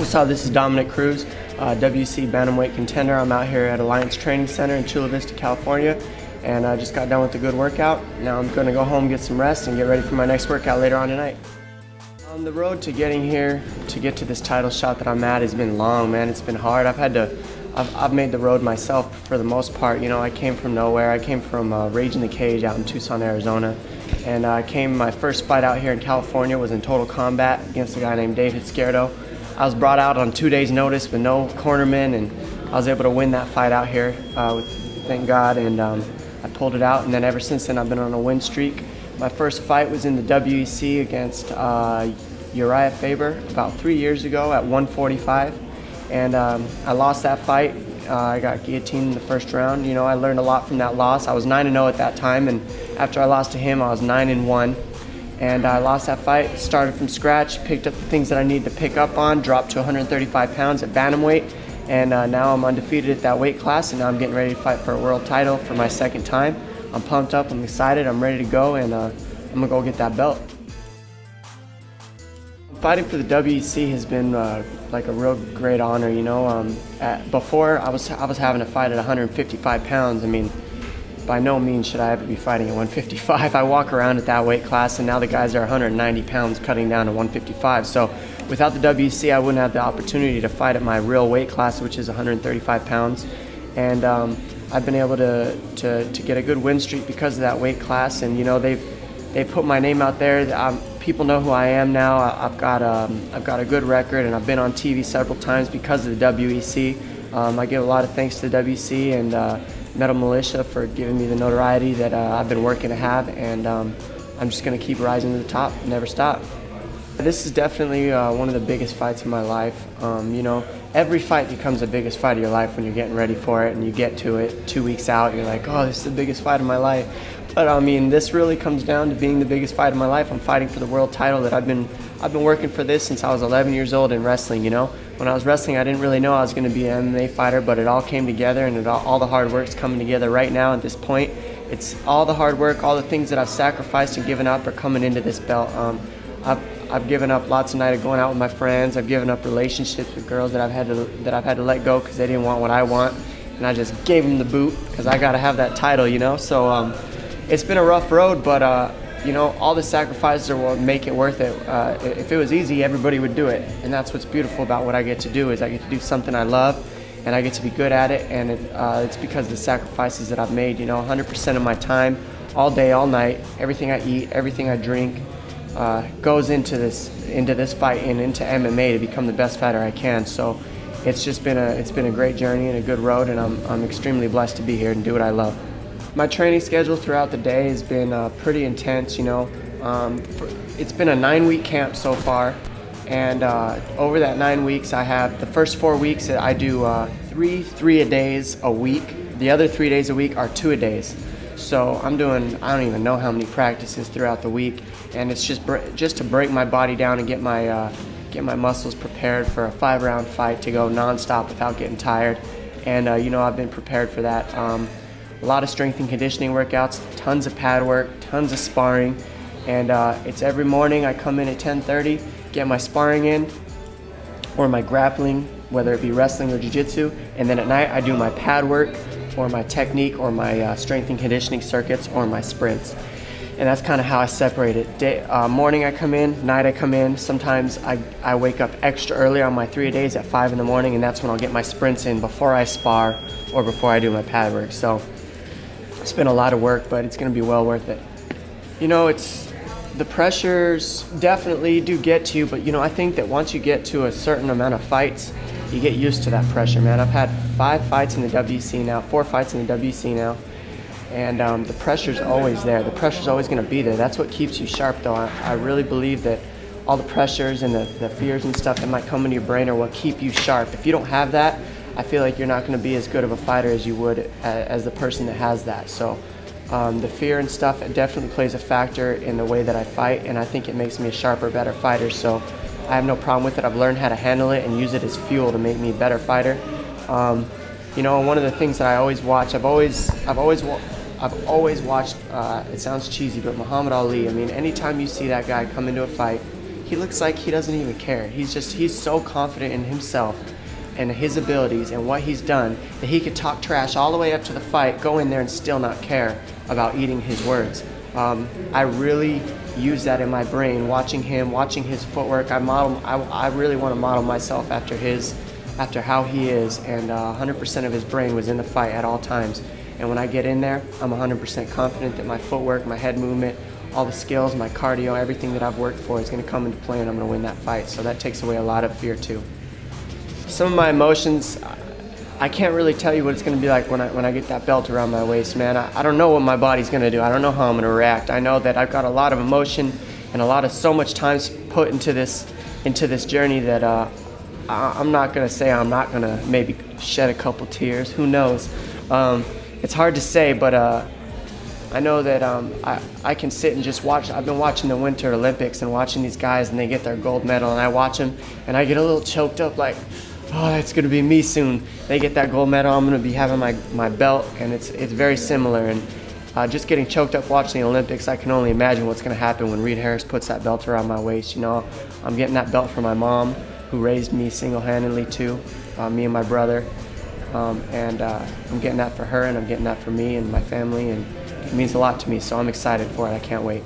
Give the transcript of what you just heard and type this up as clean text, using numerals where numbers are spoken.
What's up, this is Dominick Cruz, WC Bantamweight contender. I'm out here at Alliance Training Center in Chula Vista, California, and I just got done with a good workout. Now I'm going to go home, get some rest, and get ready for my next workout later on tonight. On the road to getting here, to get to this title shot that I'm at, has been long, man. It's been hard. I've made the road myself for the most part. You know, I came from nowhere. I came from Rage in the Cage out in Tucson, Arizona. And my first fight out here in California was in Total Combat against a guy named David Scardo. I was brought out on 2 days' notice with no cornerman, and I was able to win that fight out here, thank God, and I pulled it out. And then ever since then, I've been on a win streak. My first fight was in the WEC against Uriah Faber about 3 years ago at 145, and I lost that fight. I got guillotined in the first round. You know, I learned a lot from that loss. I was 9-0 at that time, and after I lost to him, I was 9-1. And I lost that fight, started from scratch, picked up the things that I needed to pick up on, dropped to 135 pounds at bantamweight, and now I'm undefeated at that weight class, and now I'm getting ready to fight for a world title for my second time. I'm pumped up, I'm excited, I'm ready to go, and I'm gonna go get that belt. Fighting for the WEC has been like a real great honor, you know. Before I was having to fight at 155 pounds. I mean, by no means should I ever be fighting at 155. I walk around at that weight class, and now the guys are 190 pounds cutting down to 155. So without the WEC, I wouldn't have the opportunity to fight at my real weight class, which is 135 pounds. And I've been able to get a good win streak because of that weight class. And you know, they've put my name out there. People know who I am now. I've got a good record, and I've been on TV several times because of the WEC. I give a lot of thanks to the WEC and Mulisha for giving me the notoriety that I've been working to have, and I'm just going to keep rising to the top and never stop. This is definitely one of the biggest fights of my life. You know, every fight becomes the biggest fight of your life when you're getting ready for it, and you get to it 2 weeks out, you're like, oh, this is the biggest fight of my life. But I mean, this really comes down to being the biggest fight of my life. I'm fighting for the world title that I've been working for this since I was 11 years old in wrestling, you know. When I was wrestling, I didn't really know I was going to be an MMA fighter, but it all came together, and all the hard work's coming together right now at this point. It's all the hard work, all the things that I've sacrificed and given up are coming into this belt. I've given up lots of nights of going out with my friends. I've given up relationships with girls that I've had to let go because they didn't want what I want, and I just gave them the boot because I got to have that title, you know. So it's been a rough road, but you know, all the sacrifices will make it worth it. If it was easy, everybody would do it, and that's what's beautiful about what I get to do is I get to do something I love, and I get to be good at it, and it's because of the sacrifices that I've made. You know, 100% of my time, all day, all night, everything I eat, everything I drink, goes into this fight and into MMA to become the best fighter I can. So it's been a great journey and a good road, and I'm extremely blessed to be here and do what I love. My training schedule throughout the day has been pretty intense, you know. It's been a 9-week camp so far, and over that 9 weeks, I have the first 4 weeks that I do three a days a week. The other 3 days a week are 2-a-days. So I'm doing, I don't even know how many practices throughout the week, and it's just to break my body down and get my muscles prepared for a 5-round fight to go nonstop without getting tired. And you know, I've been prepared for that. A lot of strength and conditioning workouts, tons of pad work, tons of sparring, and it's every morning I come in at 10:30, get my sparring in, or my grappling, whether it be wrestling or jiu-jitsu, and then at night I do my pad work, or my technique, or my strength and conditioning circuits, or my sprints. And that's kind of how I separate it. Morning I come in, night I come in. Sometimes I wake up extra early on my 3-a-days at 5 in the morning, and that's when I'll get my sprints in before I spar or before I do my pad work. So it's been a lot of work, but it's going to be well worth it. You know, the pressures definitely do get to you, but you know, I think that once you get to a certain amount of fights, you get used to that pressure, man. I've had 5 fights in the WEC now, 4 fights in the WEC now, and the pressure's always there. The pressure's always going to be there. That's what keeps you sharp, though. I really believe that all the pressures and the fears and stuff that might come into your brain are what keep you sharp. If you don't have that, I feel like you're not going to be as good of a fighter as you would as the person that has that. So the fear and stuff, it definitely plays a factor in the way that I fight, and I think it makes me a sharper, better fighter. So I have no problem with it. I've learned how to handle it and use it as fuel to make me a better fighter. You know, one of the things that I always watch, I've always watched, it sounds cheesy, but Muhammad Ali. I mean, anytime you see that guy come into a fight, he looks like he doesn't even care. He's so confident in himself and his abilities and what he's done that he could talk trash all the way up to the fight, go in there and still not care about eating his words. I really use that in my brain, watching him, watching his footwork. I really want to model myself after how he is, and 100% of his brain was in the fight at all times. And when I get in there, I'm 100% confident that my footwork, my head movement, all the skills, my cardio, everything that I've worked for is going to come into play, and I'm going to win that fight. So that takes away a lot of fear too. Some of my emotions, I can't really tell you what it's going to be like when I get that belt around my waist, man. I don't know what my body's going to do. I don't know how I'm going to react. I know that I've got a lot of emotion and so much time put into this journey that I'm not going to say I'm not going to maybe shed a couple tears. Who knows? It's hard to say, but I know that I can sit and just watch. I've been watching the Winter Olympics and watching these guys, and they get their gold medal, and I watch them, and I get a little choked up like, oh, that's going to be me soon. They get that gold medal, I'm going to be having my belt, and it's very similar. And just getting choked up watching the Olympics, I can only imagine what's going to happen when Reed Harris puts that belt around my waist. You know, I'm getting that belt from my mom, who raised me single-handedly too, me and my brother. And I'm getting that for her, and I'm getting that for me and my family, and it means a lot to me, so I'm excited for it. I can't wait.